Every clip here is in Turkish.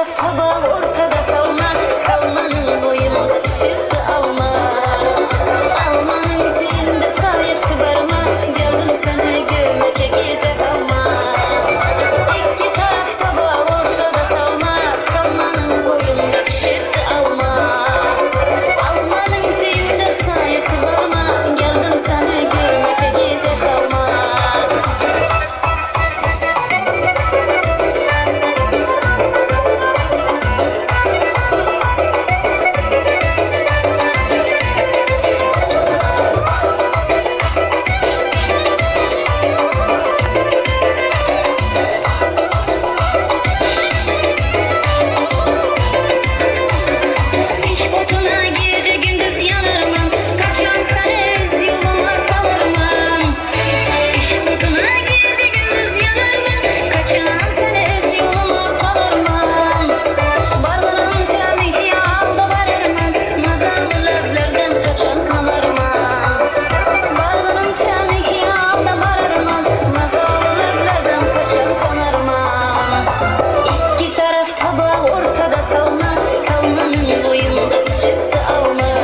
tarafta bal ortada salma, salmanın boyunda pişirdi alma. Almanın dilinde sayesi varma, geldim seni görmeye gece kalma. İki tarafta bal ortada salma, salmanın boyunda pişirdi alma. Almanın dilinde sayesi varma, geldim seni görmeye gece kalma. İş otuna gece gündüz yanırman, kaçan seni öz yoluma salırman. İş otuna gece gündüz yanırman, kaçan seni öz yoluma salırman. Varlığınca mihyalda varırman, nazalı levlerden kaçan kanarman. Varlığınca mihyalda varırman, nazalı levlerden kaçan kanarman. İki tarafta bal ortada salma, salmanın boyunda pişirdi alma.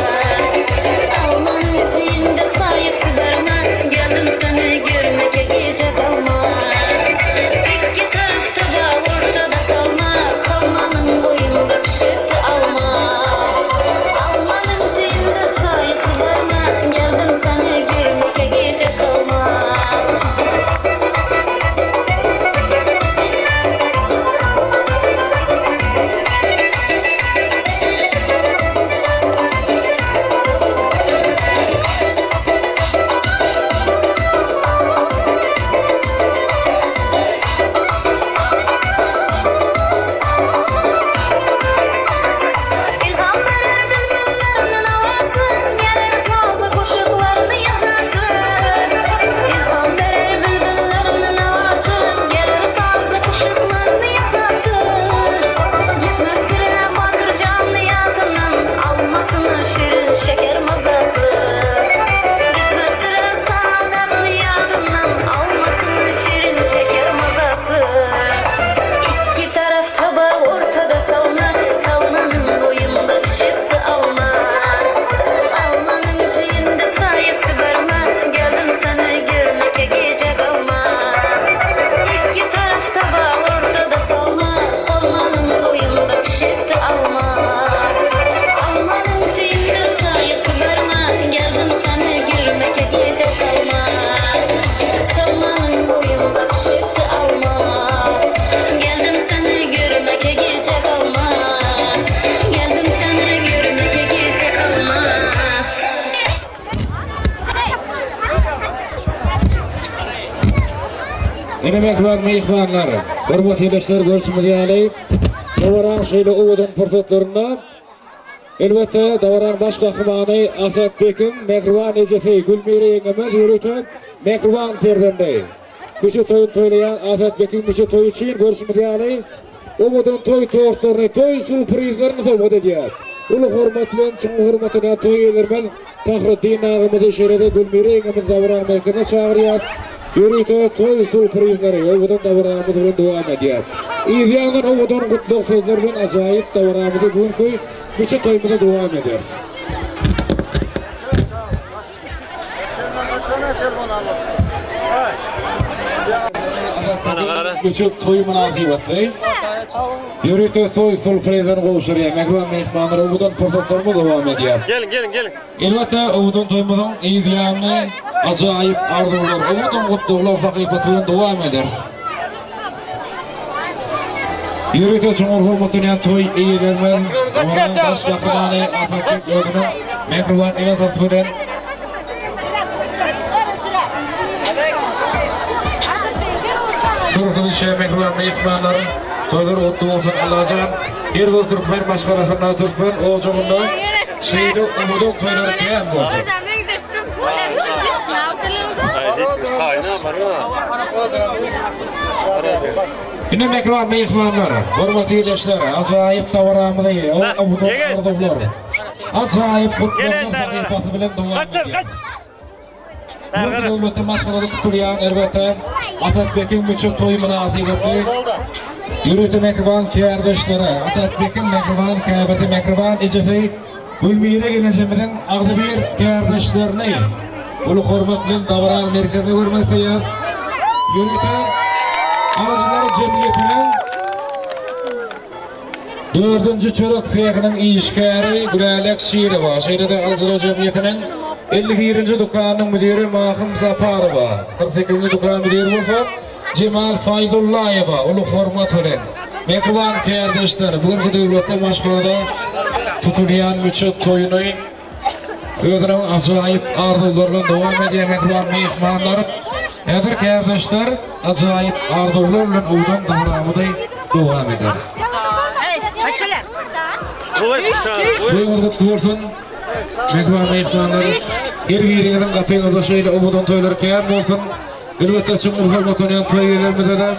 Almanın eteğinde sayesi varma, geldim seni görmeye gece kalma. İki tarafta bal ortada salma, salmanın boyunda pişirdi alma. Almanın eteğinde sayesi varma, geldim seni görmeye gece kalma. İlham verir bülbüllerinin havası, gelir taze kuşaklarını yazası. İlham verir bülbüllerinin havası, gelir taze kuşaklarını yazası. Gitmezdir vardır canlı yakından, almasını şirin şeker mazası. Gitmezdir saadatlı yakından, almasını şirin şeker mazası. İki tarafta bal ortada salma, salmanın boyunda pişirdi alma. Almanın eteğinde sayesi varma, geldim seni görmeye gece kalma. İki tarafta bal ortada salma, salmanın boyunda pişirdi alma. Almanın eteğinde sayesi varma, geldim seni görmeye gece kalma. Salmanın boyunda pişirdi alma. Geldim seni görmeye gece kalma. Geldim seni görmeye gece kalma. Enemek var meyhanlar. Hürmet eyleşler görüşümüzü alayım. Davaran şeyle Uğud'un portretlerinde. Elbette Davaran baş kahramanı Afet Bekim, Mehriban Ecefi, Gülmire yengemiz yürüten Mehriban perdende. Küçük toyun toylayan Afet Bekim küçük toy için görüşümüzü alayım. Uğud'un toy tortlarını, toy sürprizlerini sohbet ediyor. Ulu hürmetlen, çın hürmetine toy elermen Tahruddin ağımızı şerede Gülmire yengemiz Davaran Bekim'e çağırıyor. Yürüte toy sürprizleri Uğud'un Davaran'ımızı devam ediyor. İzleyenler Uğud'un kutlu sözlerinin acayip Davaran'ımızı bugünkü küçük toyumuza devam ediyor. Küçük toy münasebetli. Yürüte toy sürprizlerini kavuşturuyor. Mehriban meyhanları Uğud'un fırsatlarımız devam ediyor. Gelin. Elbette Uğud'un toyumuzun izleyenine acayip arzular, Uğud'un kutlular sakifasıyla devam eder. Yürüte çoğun hürmetine toy eğilermen, Davaran baş kahramanı Afet Bekim Mehriban ile tasviren Sırtını şey Mehriban meyhanların toyları otlu olsun Allah'can. Her bir Türkmen başkalarına Türkmen ocağında şeyde Uğud'un toyları kıyan olsun. Yine Mehriban meyhanları, hürmet eyleşler, acayip Davaran'ımızı Uğud'un arzuları. Acayip kutluların sakifası bilen devam ediyor. Bu devletin maşgulları tutulayan elbette Afet Bekim küçük toy münasebetli Yürütü mekriban kardeşleri, Atatbek'in mekriban kâbeti mekriban ecefey Gülmire gelecemeden ağlı bir kardeşlerini ulu hormatlı davran merkezine görmekteyiz. Yürütü Alıcılar Cemiyeti'nin 4. çörek fiyakının işgari Gülalek Şireva. Şehrede Alıcılar Cemiyeti'nin 51. dükkanının müdürü Mahım Zaparova. 48. dükkanın müdürü olsa Cemal Faydullaeva. Ulu hormat ölen. Mekriban kardeşler, bugünkü devlette maşgulada tutulayan müçet toyunu ödünün acayip arzularla devam ediyor mekriban mehmanlar. Edir kardeşler, acayip arzularla uğdan davranmaday devam eder. Şuyun kutlu olsun, mekriban mehmanlar. Her birinin kapıyınızda şöyle uğdan toylarken olsun. Elbette çumur hormat oynayan toy üyelerimize de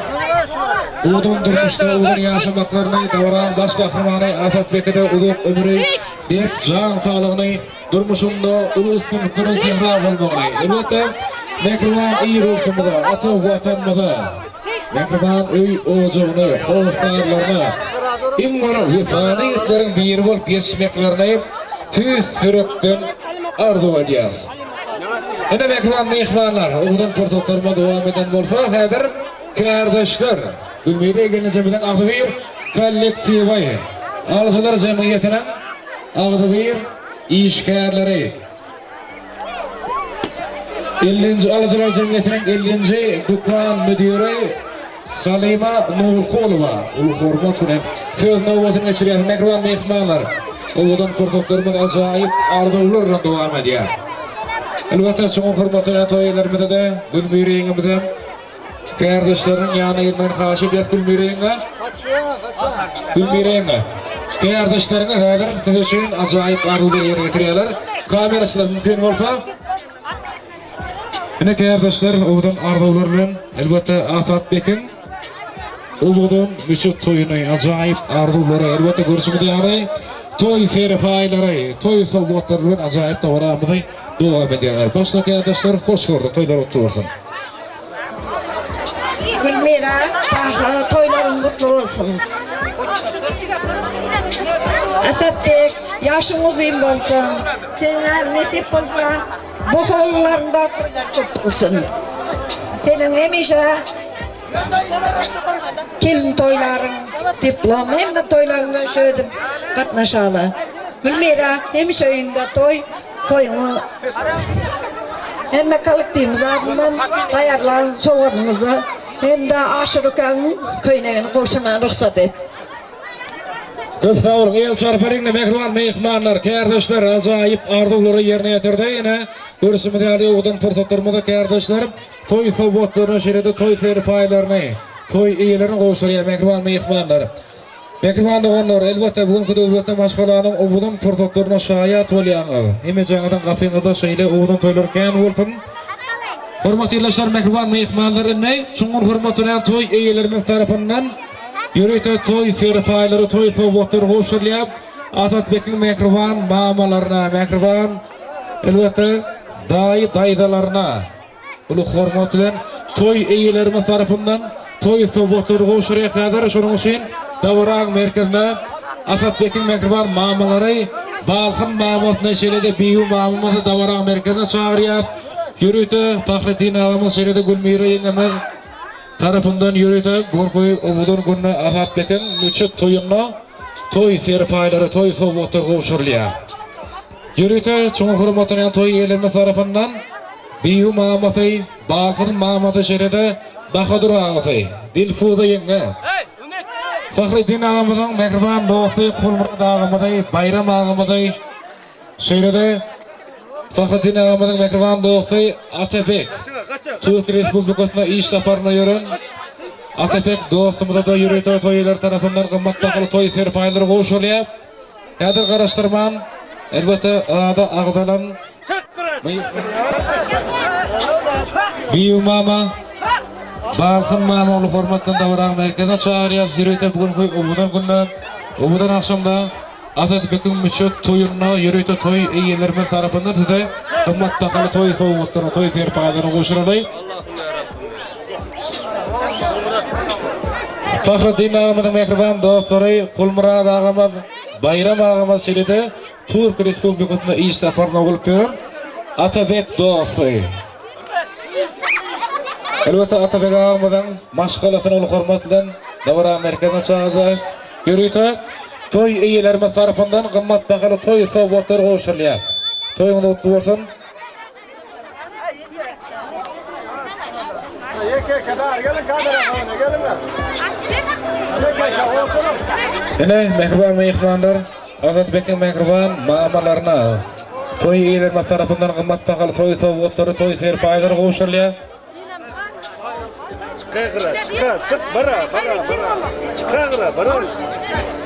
Uğdun durmuşta, uğdun yaşamaklarını davran baş kahramanı Atatbek'e uluk ömrü dek can sağlığını durmuşunda ulu üstünlüklerin kihra olmalı. Elbette mekriban iyi ruhumuza, atı vatanımıza, mekriban öy ocağını, hoşlarlarını, İngara vefaniyetlerin bir olup geçmeklerini tüz sürükten arzu edeceğiz. Yine mekriban mehmanlar, uğdun portoklarıma devam eden olsa, hadir kardeşler. Gülmire gelecemeden ağdı bir kollektivayı. Alıcılar Cemiyeti'nin ağdı bir işgârleri. 50. Alıcılar Cemiyeti'nin 50. dükkan müdürü Halima Nurkulova. Ulu hormat ulan söz nöbetini geçiriyor. Mekriban mehmanlar. Uludan portoklarımın acayip arzularla devam ediyor. Elbette çoğun hormatıyla toylarımızda da Gülmire'nin kardeşlerin yanına girmenin karşı edeceğiz Gülmire'ne. Gülmire'ne. Kardeşlerine haber siz için acayip arzuları yerine getiriyorlar. Kamerasıyla mümkün olsa. Yine kardeşler oğudun arzularının elbette Atatbek'in oğudun müçük toyunu acayip arzuları elbette görüşümü diyarı. Toy ferifayları, toy solvatlarının acayip davranımı devam ediyorlar. Başta kardeşler hoş gördük. Toylar mutlu olsun. Gülmira, toyların mutlu olsun. Atatbek, yaşın uzun olsun. Senin nasip olsa bu kollarında kutlu olsun. Senin hemişe kelin toyların, diplom hem de toylarında şöyle katnaşalı. Gülmira, hemişe oyunda toyunu hem de kalıktığımız ardından ayarlan soğanımızı hem de aşırıkan köyüne koşmaya ruhsat et. Köp sağ olun. El çarparıyla mekriban mehmanlar, kardeşler acayip arzuları yerine getirdi. Yine görüşümü değerli oğudun fırsatlarımızda kardeşler toy soğutlarını şeridi, toy terifaylarını, toy iyilerini koşuruyor mekriban mehmanlar. Mekriban doğanlar elbette bugünkü devlette maşgalanın oğudun fırsatlarına şayat olayanlar. Emeceğinizden kapıyınızda şeyle oğudun toylarken olsun. Hürmetli ilaçlar mekriban mehmanlarını çoğun hürmetine toy iyilerimiz tarafından yürüyte toy ferifayları, toy soğutları hoşurlayıp Atatbek'in mekriban mamalarına, mekriban elbette daydalarına ulu hürmetlen toy iyilerimiz tarafından toy soğutları hoşurlayıp kadar şunun için davran merkezine Atatbek'in mekriban mamaları Balkın mamasına şeylede biyu mamamızı davran merkezine çağırıyor. Yürüyte Fahrettin ağamız şeride Gülmire yengemiz tarafından yürüyte bugün umudun günü Atatbek'in müçet toyunna toy ferifayları, toy soğutları koşurluyor. Yürüyte çoğun hürmetine toy elimiz tarafından biyu maması, Balkın maması şeride Bahadur ağası, Dilfuza yenge. Fahrettin ağamızın mekriban dostu Kulmurat ağamızı, Bayram ağamızı şeride Fahrettin ağamızın mekriban dostu Atatbek. Türkiye Respublikası'na iş safarına yürün. Atatbek dostumuza da yürüyte toylar tarafından kımmatlı toy ferifayları koşuluyor. Yadır karıştırman elbette ağda ağdalan Biyu mama Balkın mama olu formatında davran merkezine çağırıyoruz. Yürüyte bugün umudan günde umudan akşamda Atatbek'in müçet toyununa yürüyte toy iyilerimiz tarafından size kımmatlı toy soğutlarına, toy ferifaylarına koşuluyor. Fahreddin ağamızın mehriban dostları, Kulmurad ağamız, Bayram ağamız şeride Türk Respublikasında iş safarına olup görün. Atabek dostu. Elbette Atabek ağamızın maşgalasını olu hormatlan davara merkezine çağırdı. Yürüytü, toy iyilerimiz tarafından kımmat bakalı toy soğukları koşurluyor. Toyunu mutlu olsun. Yine mehriban mehribanlar, Azatbek'in mehriban mamalarına toy iyilerimiz tarafından kımmat bakalı toy soğukları, toy serpayları koşurluyor. Çık bara.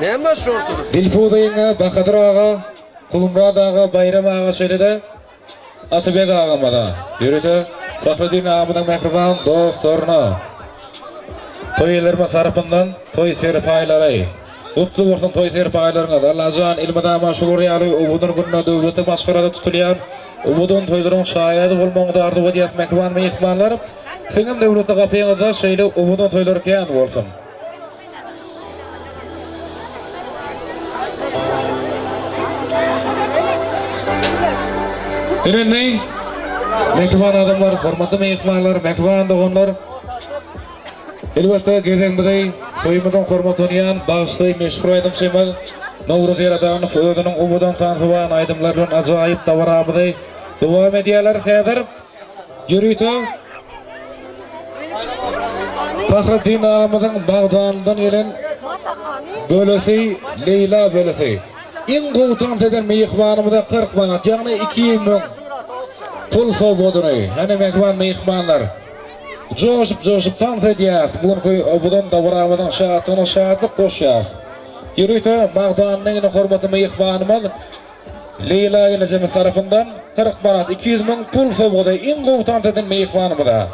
Ne mi sortunuz? Dilfudayına Bakadır ağa, Kulumrad ağa, Bayram ağa söyledi. Atabek ağama da yürüdü. Fahreddin ağamızın mehriban dostlarına toylarımız tarafından toy serpayları mutlu olsun toy serpaylarına da Allah'ın ilmida maşhur yalı ubudun gününe devleti maskarada tutulayan ubudun toyların şayadi olmağında ardı vadiyat mehriban mehribanlar senin devleti kapıyınızda şeyle ubudun toyları keyan olsun. Dinleyin, mehriban adamlar, hormatlı mehribanlar, mehriban doğanlar. Elbette gezenbidey, toyumuzun hormat oynayan, bağışlayı meşhur aydım şeymez. Novruz yaradan, Fıdının ubudan tanıtıvan aydımlardan acayip davarabıday devam ediyorlar kadar. Yürüytü. Fahreddin ağamızın Bağdan'dan gelen bölesi, Leyla bölesi. En koğutan teden meyikmanımıza 40 manat, yani 200 min pul soğudunu. Hani mekman meyikmanlar. Coşup tanıt ediyor. Budan davaramadan şahatı koşuyor. Yürüytü, Bağdan'ın yine hormatı meyikmanımız Leyla ilacımız tarafından 40 manat, 200 min pul soğudu. En koğutan teden meyikmanımıza.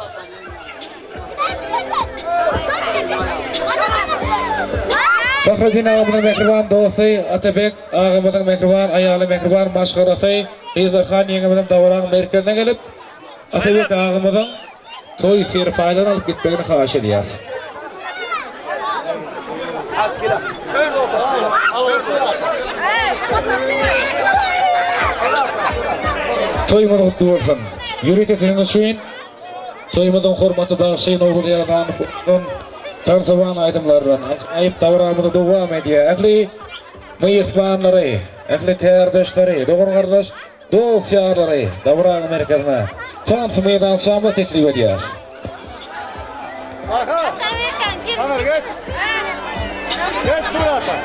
Fahreddin ağamızın mehriban dostu, Atabek ağamızın mehriban, ayalı mehriban maşgarası, Hizdarhan yengimizin davarağın merkezine gelip Atabek ağamızın toy serpaylarını alıp gitmekini xahiş ediyoruz. Toyumuz kutlu olsun. Yürüytü senin için toyumuzun hormatı bağışlayın oğul yaradan tanıtıvan aydımlardan ayıp davranımızı devam ediyor. Ehli meyismanları, ehli kardeşleri, doğru kardeş, dost yarları davran merkezine tanıtı meydan şamı teklif ediyor. Kamer geç. Geç surata.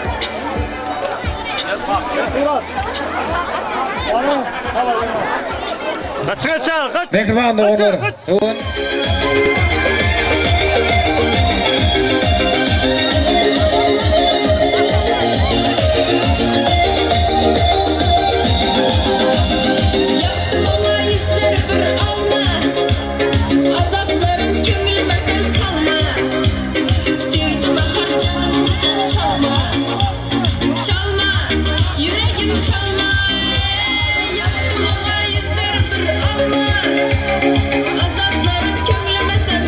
Kaç. Mehriban doğrular. Yaktım ona yüzler bir alma, azapların köngülüme sen salma. Sevdim ahır canımı sen çalma, yüreğim çalma. Yaktım ona yüzler bir alma, azapların köngülüme sen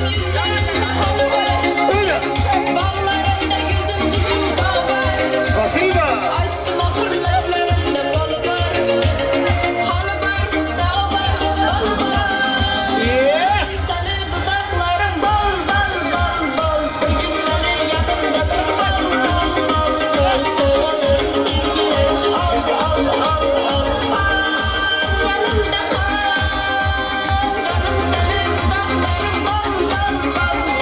yüzlerinde hal var. Öyle. Bağlarında gözüm gücüm bağ var. Spasiba. Ayttım ahır laflarında bal var. Hal var, dağ var, bal var. Yeah. Seni dudaklarım bal bal bal bal. Bugün bana yanımda bir bal bal bal bal. Soğanın sevgilim al al al al. Kal yanımda kal. Canım seni dudaklarım bal bal bal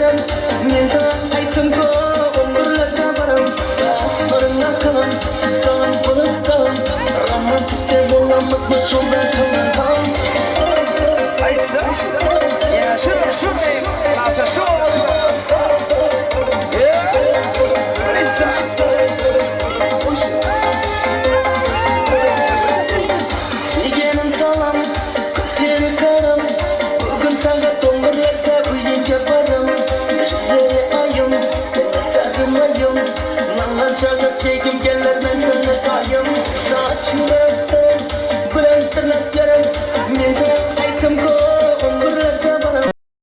baram men sana aytdim ko umrlarda baram aslarına kalan sana bulup kalan romantikte bolamaz bu çolda kalan Aysa. Ya şu. Nasıl şu? Sigenim salam, gözleri karam bugün sana dongurlarda uyuyunca varım gözleri ayım, sarım ayım Nanlar çalıp çekim geller ben sana kayım